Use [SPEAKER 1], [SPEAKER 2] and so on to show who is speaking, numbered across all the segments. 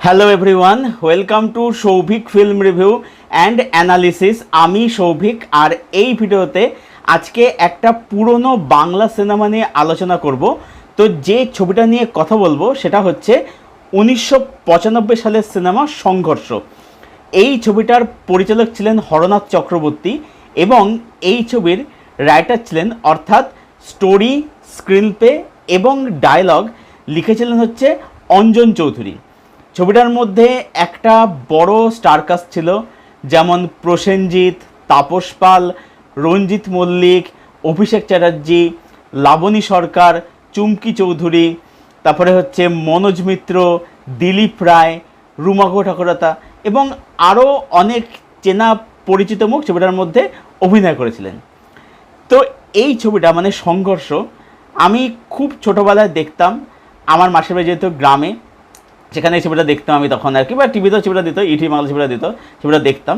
[SPEAKER 1] Hello everyone, welcome to Souvik film review and analysis. আমি সৌভিক, আর এই ভিডিওতে আজকে একটা পুরনো বাংলা সিনেমা নিয়ে আলোচনা করব। তো যে ছবিটা নিয়ে কথা বলবো সেটা হচ্ছে 1995 সালের সিনেমা সংঘর্ষ। এই ছবিটার পরিচালক ছিলেন হরনাথ চক্রবর্তী এবং এই ছবির রাইটার ছিলেন, অর্থাৎ স্টোরি, স্ক্রিনপ্লে এবং ডায়লগ লিখেছিলেন হচ্ছে অঞ্জন চৌধুরী। ছবিটার মধ্যে একটা বড় স্টারকাস্ট ছিল, যেমন প্রসেনজিৎ, তাপস পাল, রঞ্জিত মল্লিক, অভিষেক চ্যাটার্জি, লাবণী সরকার, চুমকি চৌধুরী, তারপরে হচ্ছে মনোজ মিত্র, দিলীপ রায়, রুমাগো ঠাকুরতা এবং আরও অনেক চেনা পরিচিত মুখ ছবিটার মধ্যে অভিনয় করেছিলেন। তো এই ছবিটা মানে সংঘর্ষ আমি খুব ছোটোবেলায় দেখতাম। আমার মাসির বাড়ি যেহেতু গ্রামে, সেখানে ছবিটা দেখতাম আমি তখন আর কি, বা টিভিতেও ছবিটা দিত, ইটি বাংলা ছবিটা দিত, ছবিটা দেখতাম।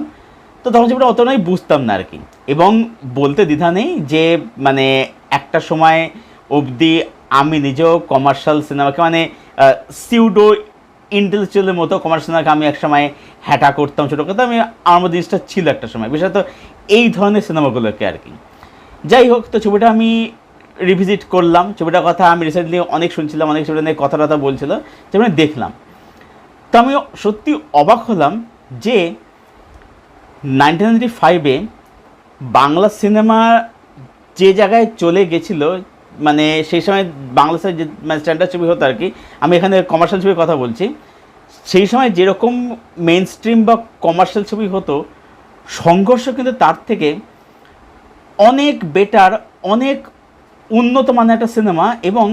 [SPEAKER 1] তো তখন ছবিটা অত নয় বুঝতাম না আর কি। এবং বলতে দ্বিধা নেই যে মানে একটা সময় অবধি আমি নিজেও কমার্শিয়াল সিনেমাকে মানে সিউডো ইন্টেলেকচুয়ালের মতো কমার্শিয়াল সিনেমাকে আমি এক সময় হ্যাটা করতাম, ছোটো করতাম। আমার মধ্যে জিনিসটা ছিল একটা সময়, বিশেষত এই ধরনের সিনেমাগুলোকে আর কি। যাই হোক, তো ছবিটা আমি রিভিজিট করলাম। ছবিটার কথা আমি রিসেন্টলি অনেক শুনছিলাম, অনেক ছবিটা নিয়ে কথা বলছিল, যেমন দেখলাম। তো আমি সত্যি অবাক হলাম যে 1995-এ বাংলা সিনেমা যে জায়গায় চলে গেছিলো, মানে সেই সময় বাংলা যে মানে স্ট্যান্ডার্ড ছবি হতো আর কি, আমি এখানে কমার্শিয়াল ছবির কথা বলছি, সেই সময় যেরকম মেইন স্ট্রিম বা কমার্শিয়াল ছবি হতো, সংঘর্ষ কিন্তু তার থেকে অনেক বেটার, অনেক উন্নত মানের একটা সিনেমা। এবং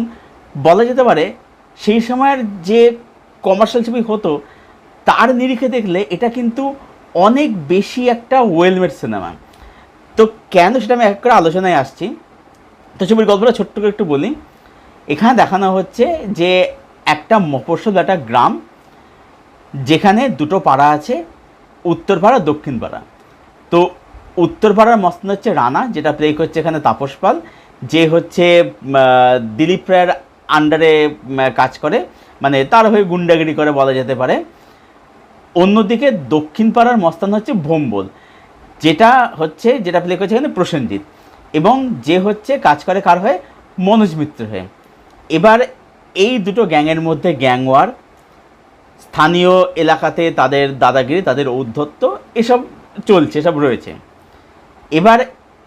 [SPEAKER 1] বলা যেতে পারে সেই সময়ের যে কমার্শিয়াল ছবি হতো তার নিরিখে দেখলে এটা কিন্তু অনেক বেশি একটা ওয়েলমেড সিনেমা। তো কেন সেটা আমি এক করে আলোচনায় আসছি। তো ছবির গল্পটা ছোট্ট করে একটু বলি। এখানে দেখানো হচ্ছে যে একটা মফস্বল একটা গ্রাম, যেখানে দুটো পাড়া আছে, উত্তর পাড়া, দক্ষিণ পাড়া। তো উত্তর পাড়ার মস্তান হচ্ছে রানা, যেটা প্লে করছে এখানে তাপস পাল, যে হচ্ছে দিলীপ রায়ের আন্ডারে কাজ করে, মানে তার হয়ে গুন্ডাগিরি করে বলা যেতে পারে। অন্যদিকে দক্ষিণ পাড়ার মস্তান হচ্ছে ভোম্বল, যেটা প্লে করছে এখানে প্রসেনজিৎ, এবং যে হচ্ছে কাজ করে কার হয়ে, মনোজ মিত্র হয়ে। এবার এই দুটো গ্যাংয়ের মধ্যে গ্যাং ওয়ার, স্থানীয় এলাকাতে তাদের দাদাগিরি, তাদের ঔদ্ধত্য এসব চলছে, এসব রয়েছে। এবার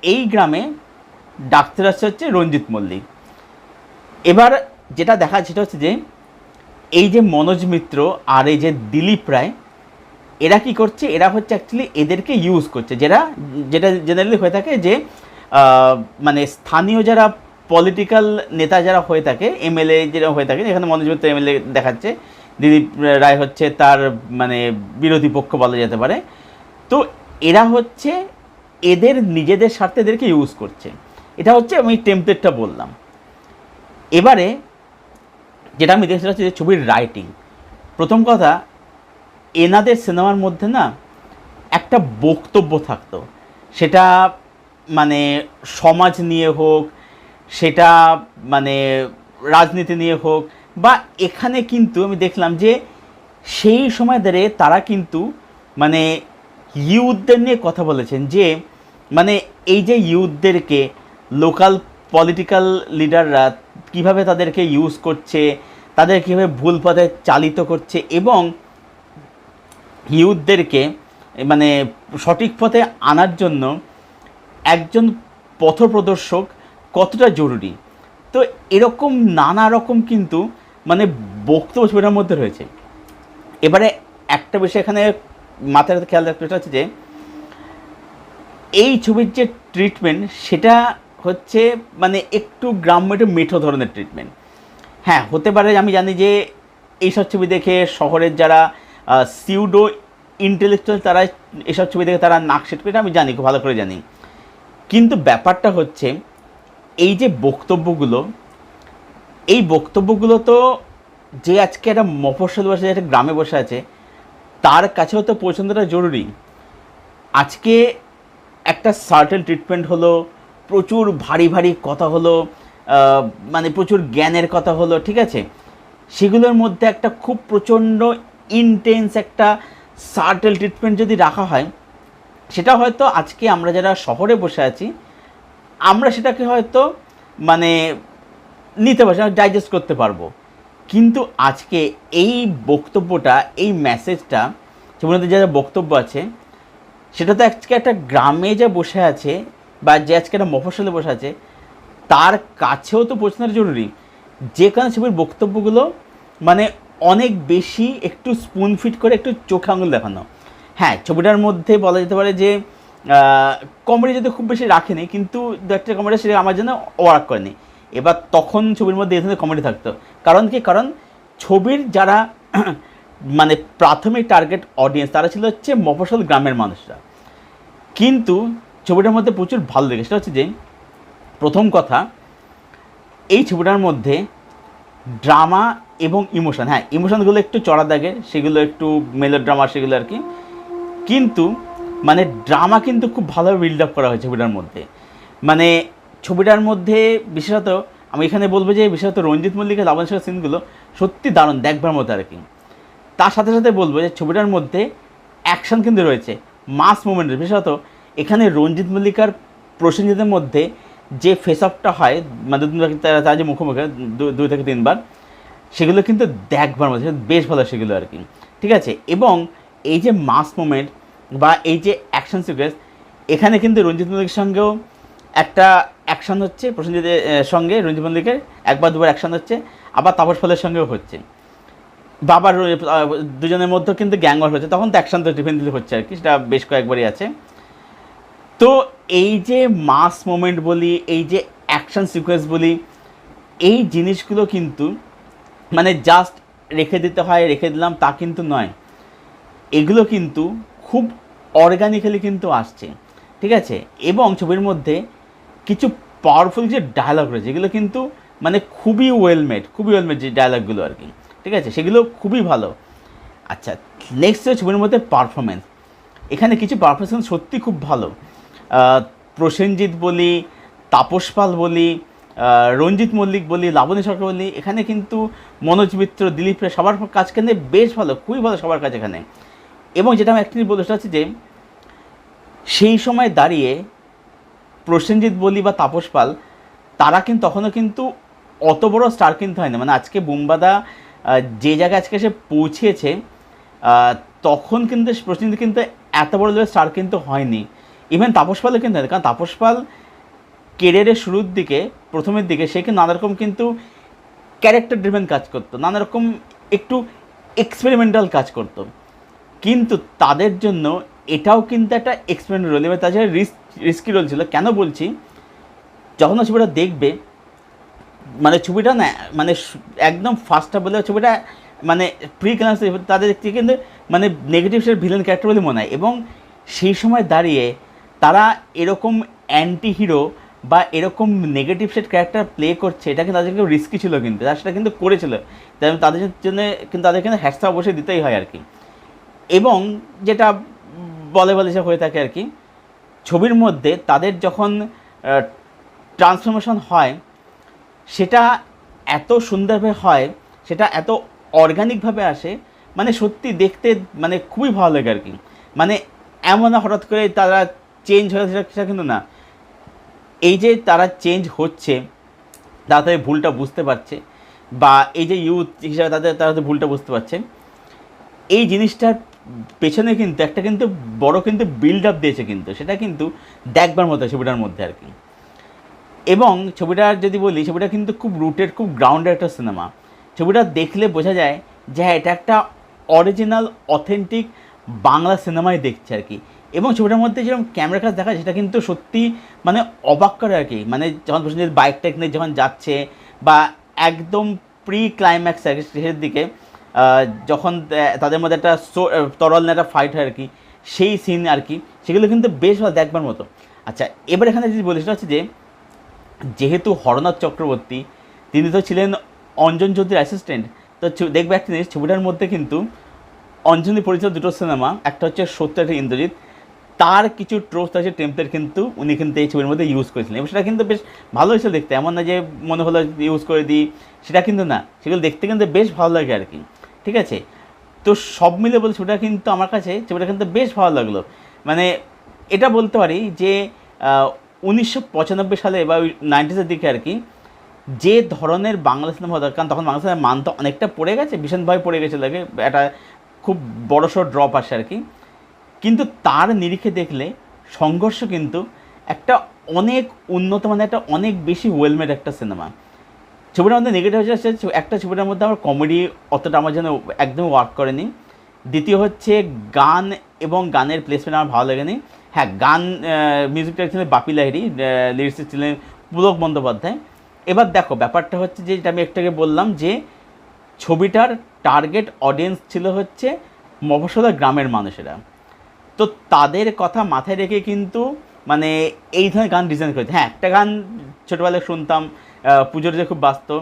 [SPEAKER 1] এই গ্রামে ডাক্তার আসছে হচ্ছে রঞ্জিত মল্লিক। এবার যেটা দেখা সেটা হচ্ছে যে এই যে মনোজ মিত্র আর এই যে দিলীপ রায়, এরা কি করছে, এরা হচ্ছে অ্যাকচুয়ালি এদেরকে ইউজ করছে, যেটা জেনারেলি হয়ে থাকে যে মানে স্থানীয় যারা পলিটিক্যাল নেতা যারা হয়ে থাকে, এমএলএ যারা হয়ে থাকে, এখানে মনোজ মিত্র এমএলএ দেখাচ্ছে, দিলীপ রায় হচ্ছে তার মানে বিরোধী পক্ষ বলা যেতে পারে। তো এরা হচ্ছে এদের নিজেদের স্বার্থে এদেরকে ইউজ করছে। এটা হচ্ছে আমি টেমপ্লেটটা বললাম। এবারে যেটা আমি দেখতে চাচ্ছি যে ছবির রাইটিং, প্রথম কথা, এনাদের সিনেমার মধ্যে না একটা বক্তব্য থাকতো, সেটা মানে সমাজ নিয়ে হোক, সেটা মানে রাজনীতি নিয়ে হোক, বা এখানে কিন্তু আমি দেখলাম যে সেই সময় ধরে তারা কিন্তু মানে ইউথদের নিয়ে কথা বলেছেন, যে মানে এই যে ইউথদেরকে লোকাল পলিটিক্যাল লিডাররা কীভাবে তাদেরকে ইউজ করছে, তাদের কীভাবে ভুল পথে চালিত করছে, এবং ইউথদেরকে মানে সঠিক পথে আনার জন্য একজন পথপ্রদর্শক কতটা জরুরি। তো এরকম নানা রকম কিন্তু মানে বক্তব্য ছবিটার মধ্যে রয়েছে। এবারে একটা বিষয় এখানে মাথায় খেয়াল রাখতে হচ্ছে যে এই ছবির যে ট্রিটমেন্ট, সেটা হচ্ছে মানে একটু গ্রাম্য, একটু মেঠো ধরনের ট্রিটমেন্ট। হ্যাঁ, হতে পারে, আমি জানি যে এইসব ছবি দেখে শহরের যারা সিউডো ইন্টেলেকচুয়াল, তারা এসব ছবি দেখে তারা নাক সেট করে, আমি জানি, খুব ভালো করে জানি। কিন্তু ব্যাপারটা হচ্ছে এই যে বক্তব্যগুলো, এই বক্তব্যগুলো তো যে আজকে একটা মফস্বল বসে, একটা গ্রামে বসে আছে, তার কাছেও তো পৌঁছানোটা জরুরি। আজকে একটা সার্টেন ট্রিটমেন্ট হলো, প্রচুর ভারী ভারী কথা হলো, মানে প্রচুর জ্ঞানের কথা হলো, ঠিক আছে, সেগুলোর মধ্যে একটা খুব প্রচণ্ড ইনটেন্স একটা সার্টেল ট্রিটমেন্ট যদি রাখা হয়, সেটা হয়তো আজকে আমরা যারা শহরে বসে আছি আমরা সেটাকে হয়তো মানে নিতে পারছি, ডাইজেস্ট করতে পারবো। কিন্তু আজকে এই বক্তব্যটা, এই মেসেজটা, ছবির মধ্যে যা বক্তব্য আছে সেটা তো আজকে একটা গ্রামে যে বসে আছে বা যে আজকে একটা মফস্বলে বসে আছে তার কাছেও তো পৌঁছানো জরুরি। যে কারণে ছবির বক্তব্যগুলো মানে অনেক বেশি একটু স্পুন ফিট করে একটু চোখে আঙুল দেখানো। হ্যাঁ, ছবিটার মধ্যে বলা যেতে পারে যে কমেডি যদি খুব বেশি রাখেনি, কিন্তু দু একটা কমেডি সেটা আমার জন্য ওয়ার্ক করেনি। এবার তখন ছবির মধ্যে এই ধরনের কমেডি থাকতো, কারণ কি, কারণ ছবির যারা মানে প্রাথমিক টার্গেট অডিয়েন্স তারা ছিল হচ্ছে মফস্বল গ্রামের মানুষরা। কিন্তু ছবিটার মধ্যে প্রচুর ভালো লেগে সেটা হচ্ছে যে প্রথম কথা, এই ছবিটার মধ্যে ড্রামা এবং ইমোশন, হ্যাঁ ইমোশনগুলো একটু চড়া দাগে, সেগুলো একটু মেলো ড্রামা সেগুলো আর কি, কিন্তু মানে ড্রামা কিন্তু খুব ভালোভাবে বিল্ড আপ করা হয়েছে ছবিটার মধ্যে। মানে ছবিটার মধ্যে বিশেষত আমি এখানে বলবো যে বিশেষত রঞ্জিত মল্লিকের লাবণ্য শেখার সিনগুলো সত্যি দারুণ, দেখবার মতো আর কি। তার সাথে সাথে বলবো যে ছবিটার মধ্যে অ্যাকশন কিন্তু রয়েছে, মাস মুভমেন্টের। বিশেষত এখানে রঞ্জিত মল্লিকার প্রসেনজিতের মধ্যে যে ফেস অফটা হয়, মানে তারা যে মুখোমুখি 2 থেকে 3 বার, সেগুলো কিন্তু দেখবার মতো, বেশ ভালো সেগুলো আর কি, ঠিক আছে। এবং এই যে মাস মুভমেন্ট বা এই যে অ্যাকশন সিকোয়েন্স, এখানে কিন্তু রঞ্জিত মল্লিকের সঙ্গেও একটা অ্যাকশন হচ্ছে, প্রসেনজিতের সঙ্গে রঞ্জিত মল্লিকের 1-2বার অ্যাকশন হচ্ছে, আবার তাপস পালের সঙ্গেও হচ্ছে, বাবার দুজনের মধ্যে কিন্তু গ্যাংওয়ার হচ্ছে, তখন তো অ্যাকশন তো ডিফেন্সিভ হচ্ছে আর কি, সেটা বেশ কয়েকবারই আছে। তো এই যে মাস মোমেন্ট বলি, এই যে অ্যাকশন সিকোয়েন্স বলি, এই জিনিসগুলো কিন্তু মানে জাস্ট রেখে দিতে হয়, রেখে দিলাম তা কিন্তু নয়, এগুলো কিন্তু খুব অর্গানিক্যালি কিন্তু আসছে, ঠিক আছে। এবং ছবির মধ্যে কিছু পাওয়ারফুল যে ডায়লগ রয়েছে, যেগুলো কিন্তু মানে খুবই ওয়েলমেড যে ডায়লগগুলো আর কি, ঠিক আছে, সেগুলো খুবই ভালো। আচ্ছা, নেক্সট ছবির মধ্যে পারফরমেন্স, এখানে কিছু পারফরমেন্স সত্যি খুব ভালো। প্রসেনজিৎ বলি, তাপস পাল বলি, রঞ্জিত মল্লিক বলি, লাবণী সরকার বলি, এখানে কিন্তু মনোজ মিত্র, দিলীপ রায়, সবার কাজ কিন্তু বেশ ভালো, খুবই ভালো সবার কাজ এখানে। এবং যেটা আমি একটি বলতে চাচ্ছি যে সেই সময় দাঁড়িয়ে প্রসেনজিৎ বলি বা তাপস পাল, তারা কিন্তু তখনও কিন্তু অত বড় স্টার কিন্তু হয় না। মানে আজকে বুম্বাদা যে জায়গায় আজকে এসে পৌঁছেছে, তখন কিন্তু প্রসেনজিৎ কিন্তু এত বড় লেভেলের স্টার কিন্তু হয়নি। ইভেন তাপস পালও কিন্তু হয়, কারণ তাপস পাল কেরিয়ারের শুরুর দিকে, প্রথমের দিকে সে কিন্তু নানারকম কিন্তু ক্যারেক্টার ড্রিভেন কাজ করতো, নানারকম একটু এক্সপেরিমেন্টাল কাজ করতো, কিন্তু তাদের জন্য এটাও কিন্তু একটা এক্সপেরিমেন্টাল রোল, এবার তাছাড়া রিস্কি রোল ছিল। কেন বলছি, যখন ছবিটা দেখবে, মানে ছবিটা না মানে একদম ফার্স্টটা বলে ছবিটা মানে প্রি ক্লাস তাদের কিন্তু মানে নেগেটিভ সেট ভিলেন ক্যারেক্টার বলে মনে হয়। এবং সেই সময় দাঁড়িয়ে তারা এরকম অ্যান্টি হিরো বা এরকম নেগেটিভ সেট ক্যারেক্টার প্লে করছে, এটা কিন্তু তাদের কিন্তু রিস্কি ছিল, কিন্তু তারা সেটা কিন্তু করেছিল, তাদের জন্য কিন্তু তাদের কিন্তু হ্যাশট্যাগ অবশ্যই দিতেই হয় আর কি। এবং যেটা বলে সব হয়ে থাকে আর কি, ছবির মধ্যে তাদের যখন ট্রান্সফরমেশন হয় সেটা এত সুন্দরভাবে হয়, সেটা এত অর্গানিকভাবে আসে, মানে সত্যি দেখতে মানে খুবই ভালো লাগে আর কি। মানে এমন হঠাৎ করে তারা চেঞ্জ হয়ে সেটা কিন্তু না, এই যে তারা চেঞ্জ হচ্ছে, তারা তাদের ভুলটা বুঝতে পারছে, বা এই যে ইউথ হিসাবে তারা ভুলটা বুঝতে পারছে, এই জিনিসটার পেছনে কিন্তু একটা কিন্তু বড় কিন্তু বিল্ড আপ দিয়েছে, কিন্তু সেটা কিন্তু দেখবার মতো ছবিটার মধ্যে আর কি। এবং ছবিটার যদি বলি, ছবিটা কিন্তু খুব রুটেড, খুব গ্রাউন্ডেড একটা সিনেমা। ছবিটা দেখলে বোঝা যায় যে হ্যাঁ, এটা একটা অরিজিনাল অথেন্টিক বাংলা সিনেমাই দেখছে আর কি। এবং ছবিটার মধ্যে যেরকম ক্যামেরা কাজ দেখা যায়, সেটা কিন্তু সত্যি মানে অবাক করে আর কি। মানে যখন প্রসেনজিৎ বাইক টেকনিক যখন যাচ্ছে, বা একদম প্রি ক্লাইম্যাক্স আর কি শেষের দিকে যখন তাদের মধ্যে একটা তরল একটা ফাইট হয় আর কি, সেই সিন আর কি, সেগুলো কিন্তু বেশ ভালো দেখবার মতো। আচ্ছা, এবার এখানে যদি বলি সেটা হচ্ছে যে যেহেতু হরনাথ চক্রবর্তী তিনি তো ছিলেন অঞ্জন চৌধুরীর অ্যাসিস্ট্যান্ট, তো দেখবে একটা জিনিস, ছবিটার মধ্যে কিন্তু অঞ্জলি পরিচালিত দুটো সিনেমা, একটা হচ্ছে সত্য, একটা ইন্দ্রজিৎ, তার কিছু ট্রোপস আছে, টেমপ্লেট কিন্তু উনি কিন্তু এই ছবির মধ্যে ইউজ করেছিলেন, এবং সেটা কিন্তু বেশ ভালো হয়েছিল দেখতে। এমন না যে মনে হলো ইউজ করে দিই, সেটা কিন্তু না, সেগুলো দেখতে কিন্তু বেশ ভালো লাগে আর কি, ঠিক আছে। তো সব মিলে বলছি ছবিটা কিন্তু আমার কাছে ছবিটা কিন্তু বেশ ভালো লাগলো। মানে এটা বলতে পারি যে 1995 সালে বা ওই 90s দিকে আর কি যে ধরনের বাংলা সিনেমা হতো, কারণ তখন বাংলা সিনেমার মান তো অনেকটা পড়ে গেছে, ভীষণভাবে পড়ে গেছে, লাগে একটা খুব বড়সড় ড্রপ আসে আর কি। কিন্তু তার নিরিখে দেখলে সংঘর্ষ কিন্তু একটা অনেক উন্নত, মানে একটা অনেক বেশি ওয়েলমেড একটা সিনেমা। ছবিটার মধ্যে নেগেটিভ হচ্ছে একটা, ছবিটার মধ্যে আমার কমেডি অতটা আমার যেন একদম ওয়ার্ক করেনি। দ্বিতীয় হচ্ছে গান এবং গানের প্লেসমেন্ট আমার ভালো লাগেনি। হ্যাঁ, গান মিউজিকটা ছিলেন বাপি লাহিড়ী, লিরিক্স ছিলেন পুলক বন্দ্যোপাধ্যায়। এবার দেখো ব্যাপারটা হচ্ছে যে যেটা আমি একটু আগে বললাম যে ছবিটার টার্গেট অডিয়েন্স ছিল হচ্ছে মফস্বলের গ্রামের মানুষেরা। তো তাদের কথা মাথায় রেখে কিন্তু মানে এই ধরনের গান ডিজাইন করেছে। হ্যাঁ, একটা গান ছোটোবেলায় শুনতাম, পুজোর যে খুব বাস্তব,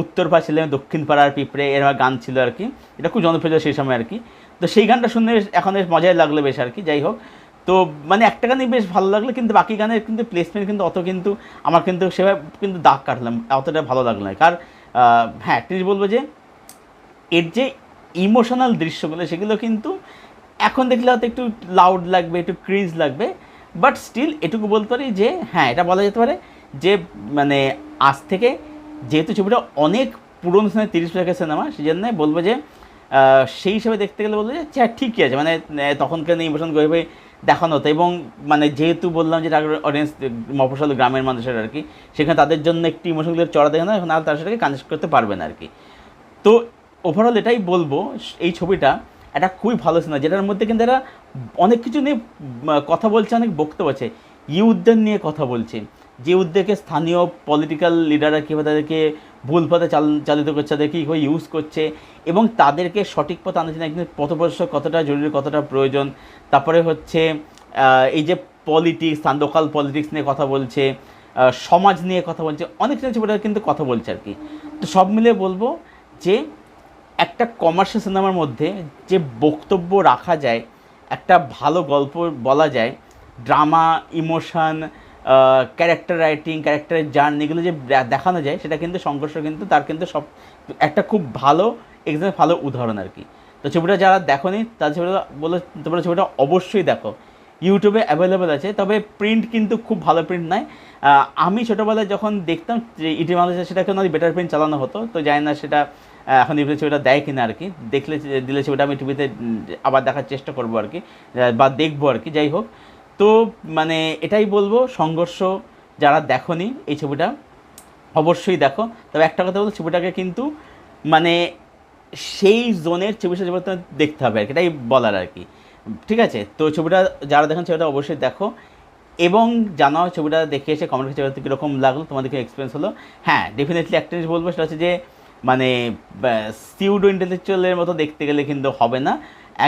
[SPEAKER 1] উত্তর পাড়া ছিলেন দক্ষিণ পাড়ার পিঁপড়ে, এর গান ছিল আর কি, এটা খুব জনপ্রিয় সেই সময় আর কি। তো সেই গানটা শুনে এখন বেশ মজাই লাগলো বেশ আর কি। যাই হোক, তো মানে একটা গানই বেশ ভালো লাগলো, কিন্তু বাকি গানের কিন্তু প্লেসমেন্ট কিন্তু অত কিন্তু আমার কিন্তু সেভাবে কিন্তু দাগ কাটলাম, অতটা ভালো লাগলো না। কারণ হ্যাঁ, একটা জিনিস বলবো যে এর যে ইমোশনাল দৃশ্যগুলো সেগুলো কিন্তু এখন দেখলে হয়তো একটু লাউড লাগবে, একটু ক্রিঞ্জ লাগবে, বাট স্টিল এটুকু বলতে পারি যে হ্যাঁ, এটা বলা যেতে পারে যে মানে আজ থেকে, যেহেতু ছবিটা অনেক পুরনো সিনেমা, 30 বছরের সিনেমা, সেই জন্য বলবো যে সেই হিসাবে দেখতে গেলে বলবো যে হ্যাঁ ঠিকই আছে, মানে তখনকার ইমোশন গভীরভাবে দেখানো হতো। এবং মানে যেহেতু বললাম যে টার্গেট অডিয়েন্স মফস্বল গ্রামের মানুষের আর কি, সেখানে তাদের জন্য একটি ইমোশনগুলো চড়া দেখানো, এখন আর তার সাথে কানেক্ট করতে পারবে না আর কি। তো ওভারঅল এটাই বলবো, এই ছবিটা একটা খুবই ভালো সিনেমা, যেটার মধ্যে কিন্তু এরা অনেক কিছু নিয়ে কথা বলছে, অনেক বক্তব্য আছে, ইউথদের নিয়ে কথা বলছে, যে উদ্যোগে স্থানীয় পলিটিক্যাল লিডাররা কীভাবে তাদেরকে ভুল পথে চালিত করছে, তাদেরকে কীভাবে ইউজ করছে, এবং তাদেরকে সঠিক পথে আনার জন্য একদিন পথপ্রদর্শক কতটা জরুরি, কতটা প্রয়োজন। তারপরে হচ্ছে এই যে পলিটিক্স, লোকাল পলিটিক্স নিয়ে কথা বলছে, সমাজ নিয়ে কথা বলছে, অনেক কিছু কিন্তু কথা বলছে আর কি। তো সব মিলে বলবো যে একটা কমার্শিয়াল সিনেমার মধ্যে যে বক্তব্য রাখা যায়, একটা ভালো গল্প বলা যায়, ড্রামা, ইমোশন, ক্যারেক্টার রাইটিং, ক্যারেক্টারের জার্নি, এগুলো যে দেখানো যায়, সেটা কিন্তু সংঘর্ষ কিন্তু তার কিন্তু সব একটা খুব ভালো এক্সাম্পল, ভালো উদাহরণ আর কি। তো ছবিটা যারা দেখোনি তাদের ছবিটা বলে, তোমরা ছবিটা অবশ্যই দেখো, ইউটিউবে অ্যাভেলেবেল আছে, তবে প্রিন্ট কিন্তু খুব ভালো প্রিন্ট নয়। আমি ছোটোবেলায় যখন দেখতাম যে ইটি বাংলাদেশে, সেটাকে অনেক বেটার প্রিন্ট চালানো হতো, তো জানি না সেটা এখন ইউটিউবে ছবিটা দেয় কিনা আর কি। দেখলে দিলে ছবিটা আমি টিভিতে আবার দেখার চেষ্টা করবো আর কি, বা দেখবো আর কি। যাই হোক, তো মানে এটাই বলবো, সংঘর্ষ যারা দেখোনি এই ছবিটা অবশ্যই দেখো। তবে একটা কথা বলতে, ছবিটাকে কিন্তু মানে সেই জোনের ছবিটা দেখতে হবে আর কি, এটাই বলার আর কি। ঠিক আছে, তো ছবিটা যারা দেখেন ছবিটা অবশ্যই দেখো, এবং জানাও ছবিটা দেখে এসে কমেন্ট করে ছবিটা কীরকম লাগলো, তোমাদেরকে এক্সপিরিয়েন্স হলো। হ্যাঁ, ডেফিনেটলি একটা জিনিস বলবো, সেটা হচ্ছে যে মানে সিউডো ইন্টেলেকচুয়ালের মতো দেখতে গেলে কিন্তু হবে না,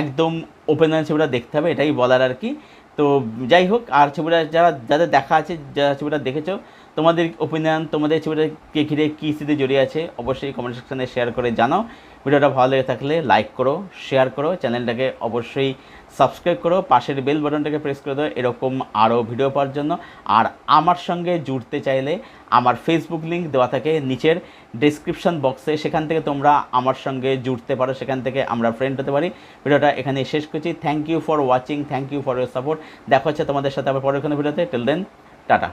[SPEAKER 1] একদম ওপেন মাইন্ড ছবিটা দেখতে হবে, এটাই বলার আর কি। তো যাই হোক, আর ছবিটা যাদের দেখা আছে, যারা ছবিটা দেখেছো, তোমাদের ওপিনিয়ন, তোমাদের ছবিটাকে ঘিরে কী স্মৃতি জড়িয়ে আছে, অবশ্যই কমেন্ট সেকশানে শেয়ার করে জানাও। ভিডিওটা ভালো লেগে থাকলে লাইক করো, শেয়ার করো, চ্যানেলটাকে অবশ্যই সাবস্ক্রাইব করো, পাশের বেল বাটনটাকে প্রেস করে দাও এরকম আরও ভিডিও পাওয়ার জন্য। আর আমার সঙ্গে জুড়তে চাইলে আমার ফেসবুক লিঙ্ক দেওয়া থাকে নিচের ডেসক্রিপশন বক্সে, সেখান থেকে তোমরা আমার সঙ্গে জুড়তে পারো, সেখান থেকে আমরা ফ্রেন্ড হতে পারি। ভিডিওটা এখানে শেষ করছি। Thank you for watching, thank you for your support. দেখা হচ্ছে তোমাদের সাথে আবার পরের কোনো ভিডিওতে। Till then, tata.